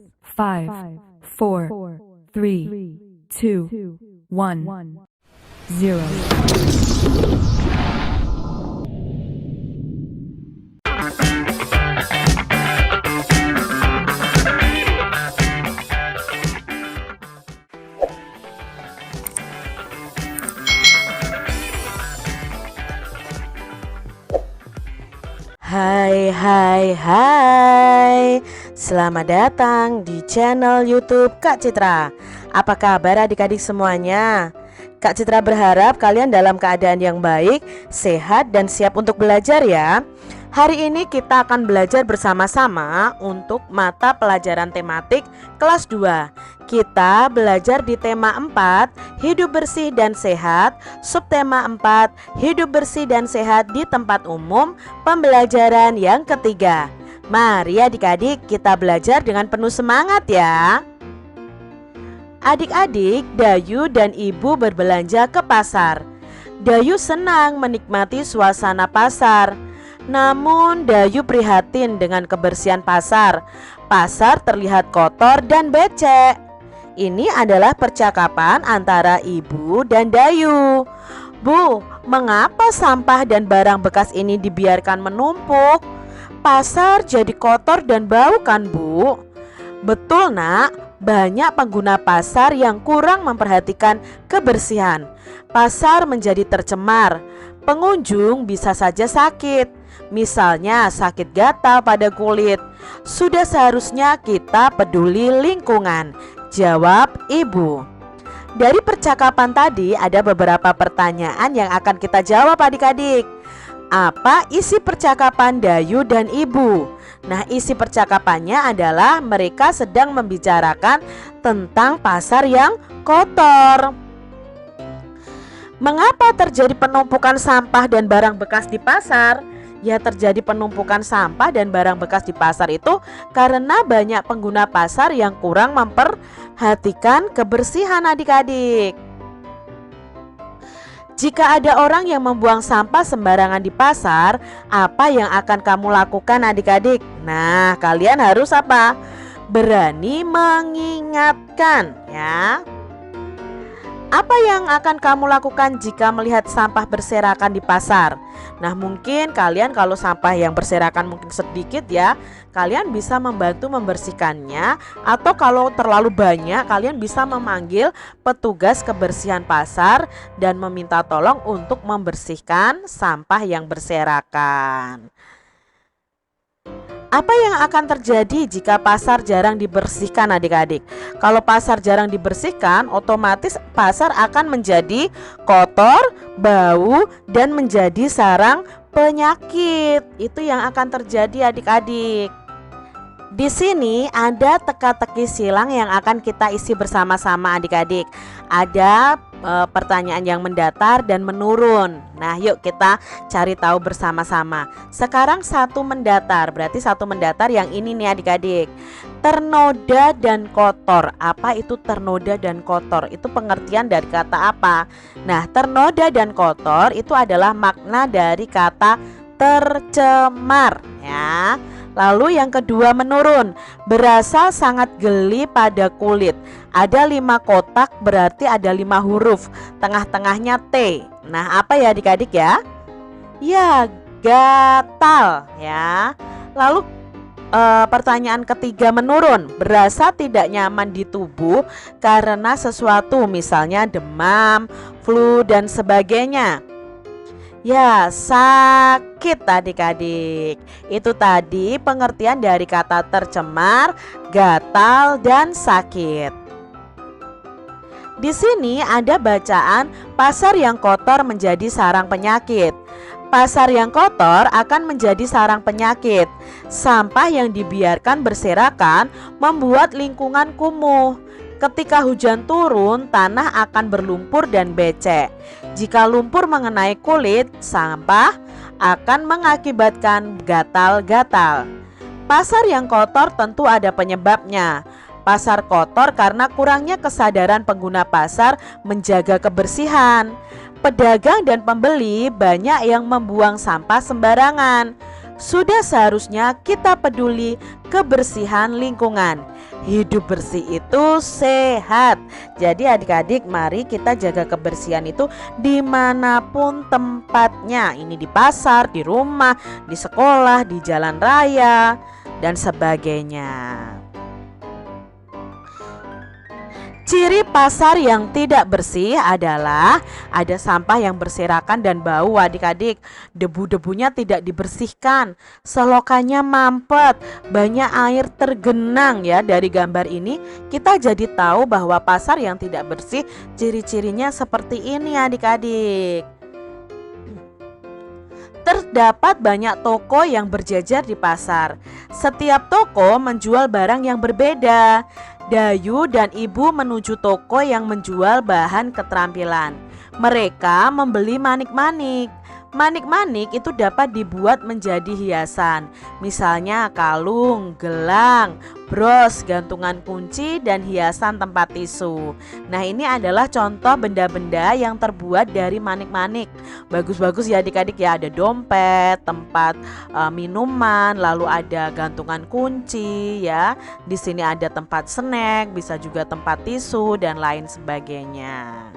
5, 4, 3, 2, 1, 0. Hai, selamat datang di channel YouTube Kak Citra. Apa kabar adik-adik semuanya? Kak Citra berharap kalian dalam keadaan yang baik, sehat dan siap untuk belajar ya. Hari ini kita akan belajar bersama-sama untuk mata pelajaran tematik kelas 2. Kita belajar di tema 4, hidup bersih dan sehat, subtema 4, hidup bersih dan sehat di tempat umum, pembelajaran yang ketiga. Mari adik-adik kita belajar dengan penuh semangat ya. Adik-adik, Dayu dan Ibu berbelanja ke pasar. Dayu senang menikmati suasana pasar. Namun Dayu prihatin dengan kebersihan pasar. Pasar terlihat kotor dan becek. Ini adalah percakapan antara Ibu dan Dayu. Bu, mengapa sampah dan barang bekas ini dibiarkan menumpuk? Pasar jadi kotor dan bau kan, Bu? Betul, Nak. Banyak pengguna pasar yang kurang memperhatikan kebersihan. Pasar menjadi tercemar. Pengunjung bisa saja sakit. Misalnya sakit gatal pada kulit. Sudah seharusnya kita peduli lingkungan, jawab Ibu. Dari percakapan tadi ada beberapa pertanyaan yang akan kita jawab adik-adik. Apa isi percakapan Dayu dan Ibu? Nah, isi percakapannya adalah mereka sedang membicarakan tentang pasar yang kotor. Mengapa terjadi penumpukan sampah dan barang bekas di pasar? Ya, terjadi penumpukan sampah dan barang bekas di pasar itu karena banyak pengguna pasar yang kurang memperhatikan kebersihan adik-adik. Jika ada orang yang membuang sampah sembarangan di pasar, apa yang akan kamu lakukan adik-adik? Nah, kalian harus apa? Berani mengingatkan ya. Apa yang akan kamu lakukan jika melihat sampah berserakan di pasar? Nah, mungkin kalian kalau sampah yang berserakan mungkin sedikit ya, kalian bisa membantu membersihkannya. Atau kalau terlalu banyak, kalian bisa memanggil petugas kebersihan pasar dan meminta tolong untuk membersihkan sampah yang berserakan. Apa yang akan terjadi jika pasar jarang dibersihkan adik-adik? Kalau pasar jarang dibersihkan, otomatis pasar akan menjadi kotor, bau, dan menjadi sarang penyakit. Itu yang akan terjadi adik-adik. Di sini ada teka-teki silang yang akan kita isi bersama-sama adik-adik. Ada pertanyaan yang mendatar dan menurun. Nah, yuk kita cari tahu bersama-sama. Sekarang satu mendatar, berarti satu mendatar yang ini nih adik-adik. Ternoda dan kotor. Apa itu ternoda dan kotor? Itu pengertian dari kata apa? Nah, ternoda dan kotor itu adalah makna dari kata tercemar ya. Lalu yang kedua menurun, berasa sangat geli pada kulit. Ada 5 kotak berarti ada 5 huruf, tengah-tengahnya T. Nah, apa ya adik-adik ya? Ya, gatal ya. Lalu pertanyaan ketiga menurun, berasa tidak nyaman di tubuh karena sesuatu, misalnya demam, flu dan sebagainya. Ya, sakit adik-adik. Itu tadi pengertian dari kata tercemar, gatal, dan sakit. Di sini ada bacaan pasar yang kotor menjadi sarang penyakit. Pasar yang kotor akan menjadi sarang penyakit. Sampah yang dibiarkan berserakan membuat lingkungan kumuh. Ketika hujan turun, tanah akan berlumpur dan becek. Jika lumpur mengenai kulit, sampah akan mengakibatkan gatal-gatal. Pasar yang kotor tentu ada penyebabnya. Pasar kotor karena kurangnya kesadaran pengguna pasar menjaga kebersihan. Pedagang dan pembeli banyak yang membuang sampah sembarangan. Sudah seharusnya kita peduli kebersihan lingkungan. hidup bersih itu sehat. Jadi adik-adik, mari kita jaga kebersihan itu dimanapun tempatnya. Ini di pasar, di rumah, di sekolah, di jalan raya, dan sebagainya. Ciri pasar yang tidak bersih adalah ada sampah yang berserakan dan bau adik-adik. Debu-debunya tidak dibersihkan, selokannya mampet, banyak air tergenang ya. Dari gambar ini kita jadi tahu bahwa pasar yang tidak bersih ciri-cirinya seperti ini adik-adik. Terdapat banyak toko yang berjejer di pasar. Setiap toko menjual barang yang berbeda. Dayu dan ibu menuju toko yang menjual bahan keterampilan. Mereka membeli manik-manik. Manik-manik itu dapat dibuat menjadi hiasan, misalnya kalung, gelang, bros, gantungan kunci, dan hiasan tempat tisu. Nah, ini adalah contoh benda-benda yang terbuat dari manik-manik. Bagus-bagus ya adik-adik ya, ada dompet, tempat minuman, lalu ada gantungan kunci ya. Di sini ada tempat snack, bisa juga tempat tisu dan lain sebagainya.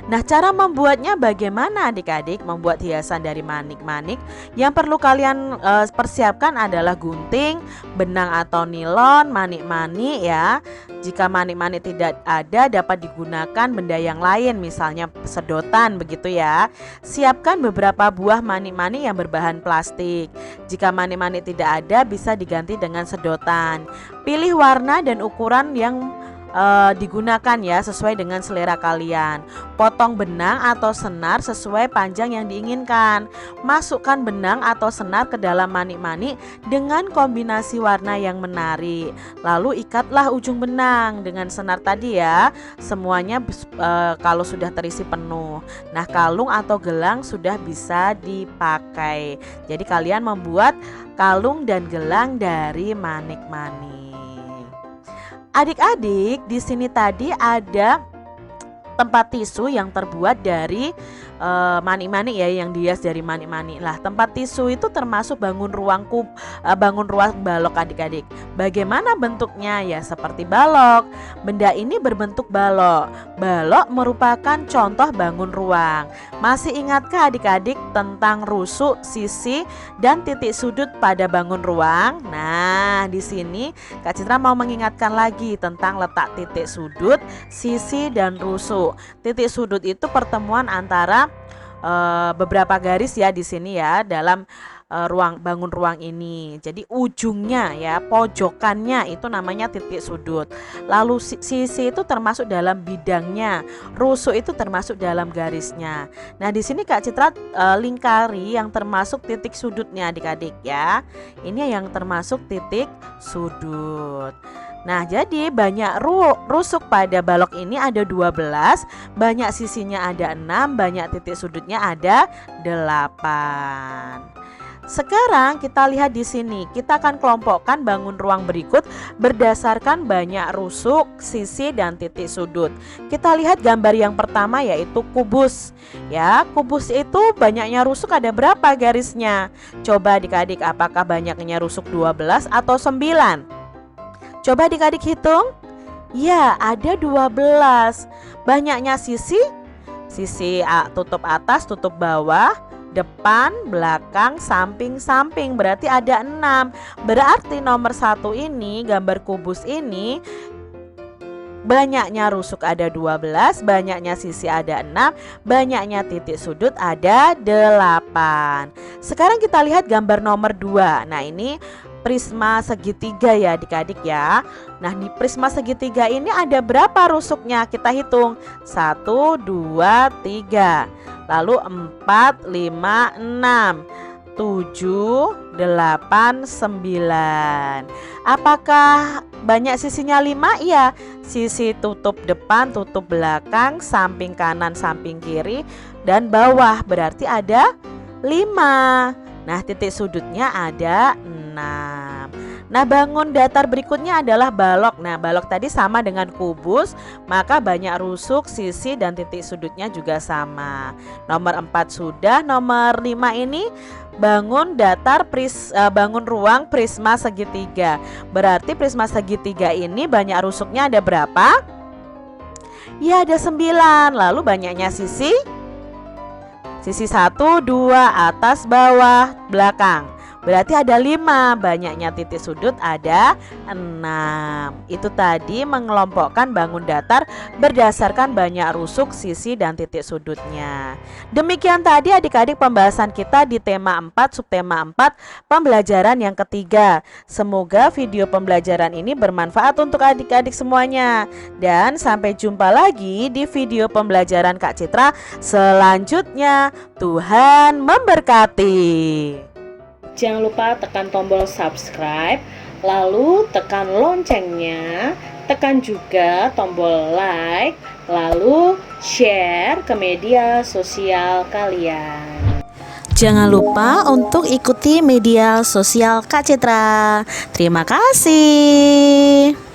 Nah, cara membuatnya bagaimana adik-adik? Membuat hiasan dari manik-manik, yang perlu kalian persiapkan adalah gunting, benang atau nilon, manik-manik ya. Jika manik-manik tidak ada, dapat digunakan benda yang lain, misalnya sedotan begitu ya. Siapkan beberapa buah manik-manik yang berbahan plastik. Jika manik-manik tidak ada, bisa diganti dengan sedotan. Pilih warna dan ukuran yang digunakan ya, sesuai dengan selera kalian. Potong benang atau senar sesuai panjang yang diinginkan. Masukkan benang atau senar ke dalam manik-manik dengan kombinasi warna yang menarik. Lalu ikatlah ujung benang dengan senar tadi ya. Semuanya kalau sudah terisi penuh. Nah, kalung atau gelang sudah bisa dipakai. Jadi kalian membuat kalung dan gelang dari manik-manik. Adik-adik, di sini tadi ada tempat tisu yang terbuat dari manik-manik ya, yang dihias dari manik-manik. Lah, tempat tisu itu termasuk bangun ruang balok adik-adik. Bagaimana bentuknya? Ya seperti balok. Benda ini berbentuk balok. Balok merupakan contoh bangun ruang. Masih ingatkah adik-adik tentang rusuk, sisi, dan titik sudut pada bangun ruang? Nah, di sini Kak Citra mau mengingatkan lagi tentang letak titik sudut, sisi, dan rusuk. Titik sudut itu pertemuan antara beberapa garis ya di sini ya, dalam bangun ruang ini. Jadi ujungnya ya, pojokannya itu namanya titik sudut. Lalu sisi itu termasuk dalam bidangnya, rusuk itu termasuk dalam garisnya. Nah, di sini Kak Citra lingkari yang termasuk titik sudutnya adik-adik ya. Ini yang termasuk titik sudut. Nah, jadi banyak rusuk pada balok ini ada 12, banyak sisinya ada 6, banyak titik sudutnya ada 8. Sekarang kita lihat di sini, kita akan kelompokkan bangun ruang berikut berdasarkan banyak rusuk, sisi, dan titik sudut. Kita lihat gambar yang pertama yaitu kubus. Ya, kubus itu banyaknya rusuk ada berapa garisnya? Coba adik-adik, apakah banyaknya rusuk 12 atau 9? Coba adik-adik hitung. Ya, ada 12. Banyaknya sisi tutup atas, tutup bawah, depan, belakang, samping, berarti ada 6. Berarti nomor 1 ini, gambar kubus ini, banyaknya rusuk ada 12, banyaknya sisi ada 6, banyaknya titik sudut ada 8. Sekarang kita lihat gambar nomor 2. Nah, ini prisma segitiga ya adik-adik ya. Nah, di prisma segitiga ini ada berapa rusuknya? Kita hitung. 1, 2, 3. Lalu 4, 5, 6, 7, 8, 9. Apakah banyak sisinya 5? Iya. Sisi tutup depan, tutup belakang, samping kanan, samping kiri, dan bawah. Berarti ada 5. Nah, titik sudutnya ada 6. Nah, bangun datar berikutnya adalah balok. Nah, balok tadi sama dengan kubus, maka banyak rusuk, sisi, dan titik sudutnya juga sama. Nomor 4 sudah. Nomor 5 ini bangun datar bangun ruang prisma segitiga. Berarti prisma segitiga ini banyak rusuknya ada berapa? Ya, ada 9. Lalu banyaknya sisi? Sisi 1, 2, atas, bawah, belakang. Berarti ada 5. Banyaknya titik sudut ada 6. Itu tadi mengelompokkan bangun datar berdasarkan banyak rusuk, sisi, dan titik sudutnya. Demikian tadi adik-adik pembahasan kita di tema 4, subtema 4, pembelajaran yang ketiga. Semoga video pembelajaran ini bermanfaat untuk adik-adik semuanya. Dan sampai jumpa lagi di video pembelajaran Kak Citra selanjutnya. Tuhan memberkati. Jangan lupa tekan tombol subscribe, lalu tekan loncengnya, tekan juga tombol like, lalu share ke media sosial kalian. Jangan lupa untuk ikuti media sosial Kak Citra. Terima kasih.